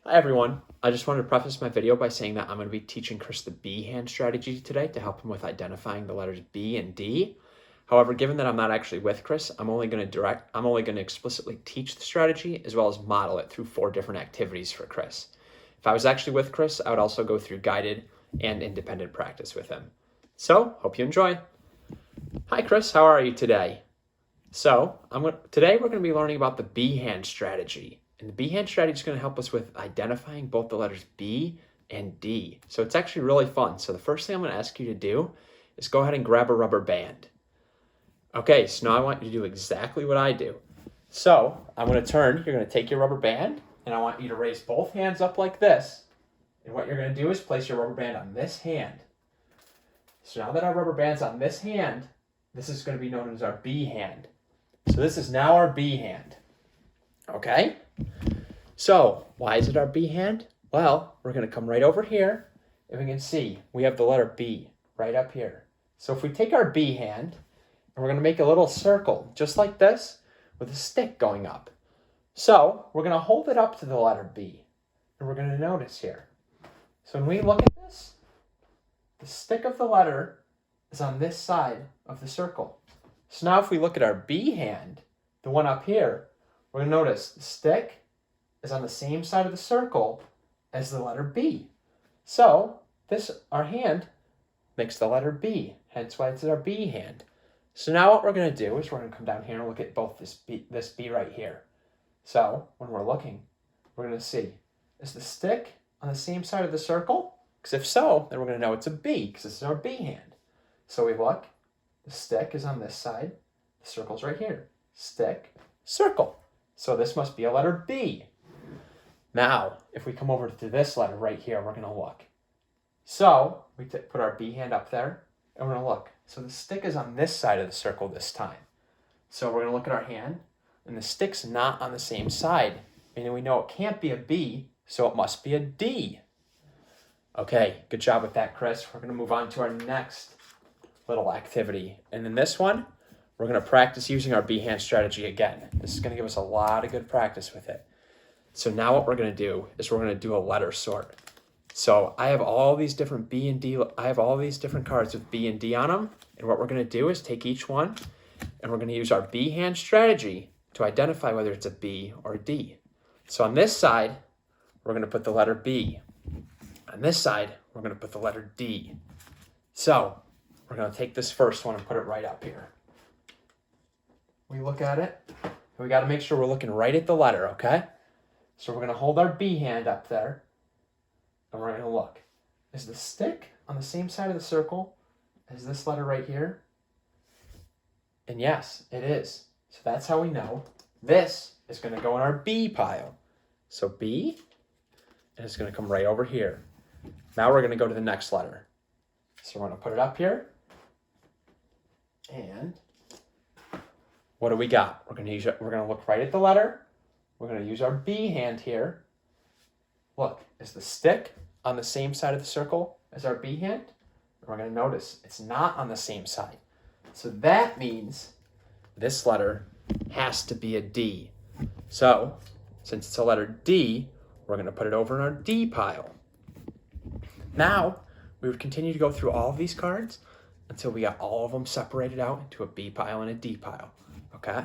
Hi everyone. I just wanted to preface my video by saying that I'm going to be teaching Chris the B hand strategy today to help him with identifying the letters B and D. However, given that I'm not actually with Chris, I'm only going to explicitly teach the strategy as well as model it through 4 different activities for Chris. If I was actually with Chris, I would also go through guided and independent practice with him. So, hope you enjoy. Hi Chris, how are you today? So, today we're going to be learning about the B hand strategy. And the B hand strategy is going to help us with identifying both the letters B and D. So it's actually really fun. So the first thing I'm going to ask you to do is go ahead and grab a rubber band. Okay, so now I want you to do exactly what I do. So I'm going to turn, you're going to take your rubber band, and I want you to raise both hands up like this. And what you're going to do is place your rubber band on this hand. So now that our rubber band's on this hand, this is going to be known as our B hand. So this is now our B hand. Okay? So, why is it our B hand? Well, we're going to come right over here, and we can see we have the letter B right up here. So if we take our B hand, and we're going to make a little circle, just like this, with a stick going up. So, we're going to hold it up to the letter B, and we're going to notice here. So when we look at this, the stick of the letter is on this side of the circle. So now if we look at our B hand, the one up here, we're going to notice the stick is on the same side of the circle as the letter B. So our hand makes the letter B, hence why it's our B hand. So now what we're going to do is we're going to come down here and look at both this B right here. So when we're looking, we're going to see, is the stick on the same side of the circle? Because if so, then we're going to know it's a B, because this is our B hand. So we look, the stick is on this side, the circle's right here. Stick, circle. So this must be a letter B. Now, if we come over to this letter right here, we're going to look. So we put our B hand up there, and we're going to look. So the stick is on this side of the circle this time. So we're going to look at our hand, and the stick's not on the same side, meaning we know it can't be a B, so it must be a D. Okay, good job with that, Chris. We're going to move on to our next little activity. And in this one, we're going to practice using our B hand strategy again. This is going to give us a lot of good practice with it. So now what we're going to do is we're going to do a letter sort. So I have all these different B and D, I have all these different cards with B and D on them. And what we're going to do is take each one and we're going to use our B hand strategy to identify whether it's a B or a D. So on this side, we're going to put the letter B. On this side, we're going to put the letter D. So we're going to take this first one and put it right up here. We look at it, and we got to make sure we're looking right at the letter, okay? So we're going to hold our B hand up there, and we're going to look. Is the stick on the same side of the circle as this letter right here? And yes, it is. So that's how we know this is going to go in our B pile. So B, and it's going to come right over here. Now we're going to go to the next letter. So we're going to put it up here, and what do we got? We're going to look right at the letter. We're going to use our B hand here. Look, is the stick on the same side of the circle as our B hand? And we're going to notice it's not on the same side. So that means this letter has to be a D. So since it's a letter D, we're going to put it over in our D pile. Now, we would continue to go through all of these cards until we got all of them separated out into a B pile and a D pile. Okay?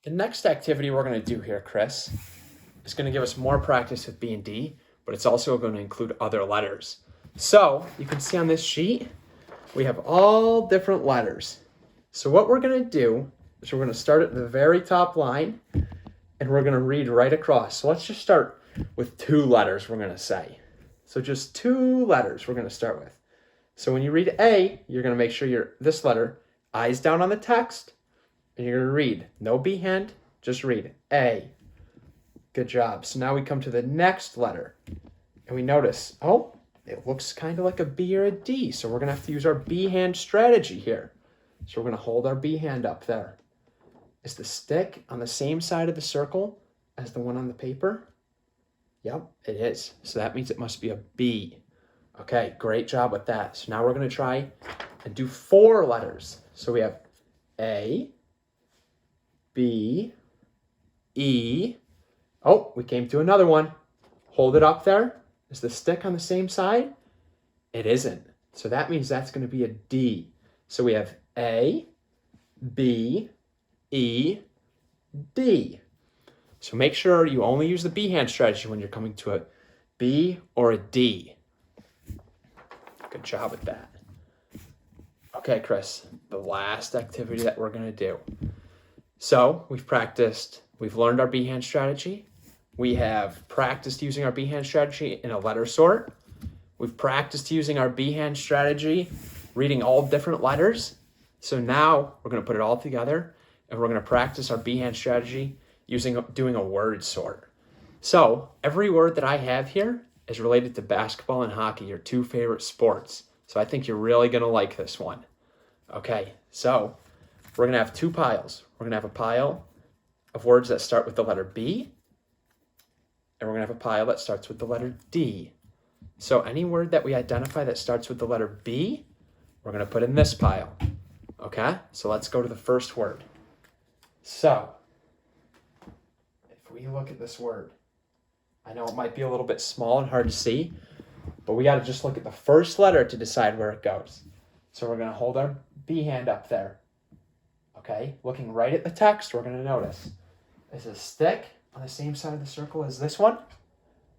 The next activity we're going to do here, Chris, is going to give us more practice with B and D, but it's also going to include other letters. So, you can see on this sheet, we have all different letters. So what we're going to do is we're going to start at the very top line, and we're going to read right across. So let's just start with 2 letters, we're going to say. So just 2 letters we're going to start with. So when you read A, you're going to make sure this letter, eyes down on the text, and you're going to read. No B hand, just read A. Good job. So now we come to the next letter, and we notice, oh, it looks kind of like a B or a D. So we're going to have to use our B hand strategy here. So we're going to hold our B hand up there. Is the stick on the same side of the circle as the one on the paper? Yep, it is. So that means it must be a B. Okay, great job with that. So now we're going to try and do 4 letters. So we have A, B, E. Oh, we came to another one. Hold it up there. Is the stick on the same side? It isn't. So that means that's going to be a D. So we have A, B, E, D. So make sure you only use the B hand strategy when you're coming to a B or a D. Good job with that. Okay, Chris, the last activity that we're going to do. So we've learned our B hand strategy. We have practiced using our B hand strategy in a letter sort. We've practiced using our B hand strategy, reading all different letters. So now we're going to put it all together and we're going to practice our B hand strategy doing a word sort. So every word that I have here is related to basketball and hockey, your two favorite sports. So I think you're really going to like this one. Okay, so we're going to have two piles. We're going to have a pile of words that start with the letter B, and we're going to have a pile that starts with the letter D. So any word that we identify that starts with the letter B, we're going to put in this pile. Okay, so let's go to the first word. So if we look at this word, I know it might be a little bit small and hard to see, but we got to just look at the first letter to decide where it goes. So we're going to hold our B hand up there. Okay, looking right at the text, we're going to notice, is a stick on the same side of the circle as this one?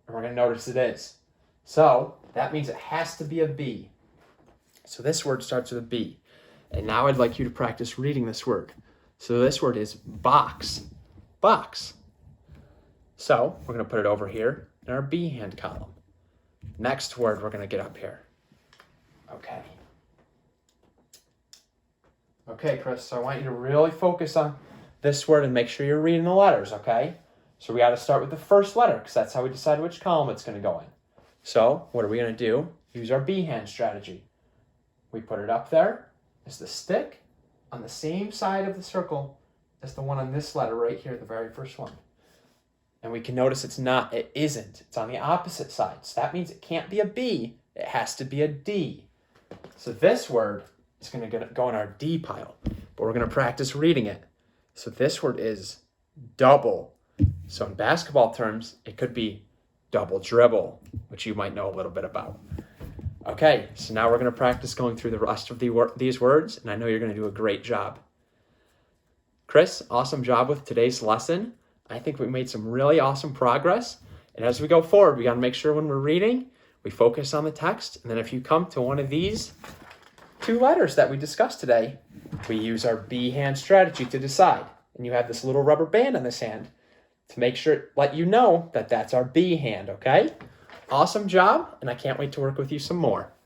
And we're going to notice it is. So that means it has to be a B. So this word starts with a B. And now I'd like you to practice reading this word. So this word is box. Box. So we're going to put it over here in our B hand column. Next word we're going to get up here. Okay. Okay, Chris, so I want you to really focus on this word and make sure you're reading the letters, okay? So we got to start with the first letter because that's how we decide which column it's going to go in. So what are we going to do? Use our B hand strategy. We put it up there as the stick on the same side of the circle as the one on this letter right here, the very first one. And we can notice it isn't. It's on the opposite side. So that means it can't be a B. It has to be a D. So this word is going to go in our D pile, but we're going to practice reading it. So this word is double. So in basketball terms, it could be double dribble, which you might know a little bit about. Okay, so now we're going to practice going through the rest of these words, and I know you're going to do a great job. Chris, awesome job with today's lesson. I think we made some really awesome progress. And as we go forward, we got to make sure when we're reading, we focus on the text. And then if you come to one of these two letters that we discussed today, we use our B hand strategy to decide. And you have this little rubber band on this hand to make sure, let you know that that's our B hand, okay? Awesome job, and I can't wait to work with you some more.